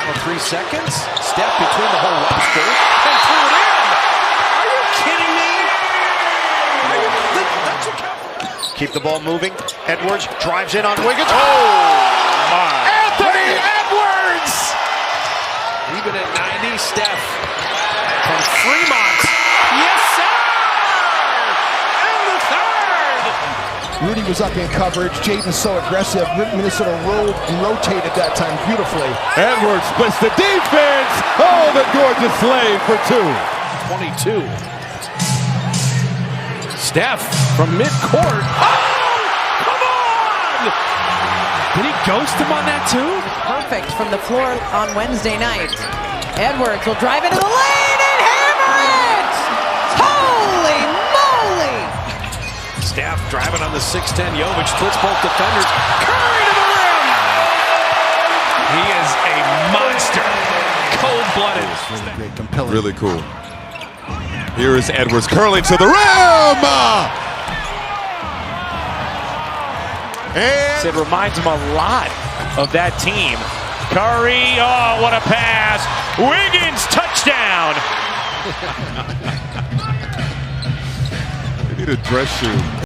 Final 3 seconds. Steph between the whole roster and threw it in. Are you kidding me? That's a count. Keep the ball moving. Edwards drives in on Wiggins. Oh my! Anthony Edwards. Even at 90, Steph from Fremont. Yes, sir. And the third. Rudy was up in coverage. Jaden's so aggressive. Minnesota rolled and rotated that time beautifully. Edwards splits the defense. Oh, the gorgeous slave for 2. 22. Steph from midcourt. Oh, come on! Did he ghost him on that too? Perfect from the floor on Wednesday night. Edwards will drive into the lane and hammer it! Holy moly! Steph driving on the 6'10". Jovic splits both defenders. Curry to the rim! He is a monster. Cold-blooded. Really great, compelling. Really cool. Here is Edwards curling to the rim! And It reminds him a lot of that team. Curry, oh, what a pass. Wiggins, touchdown. they need a dress shoe.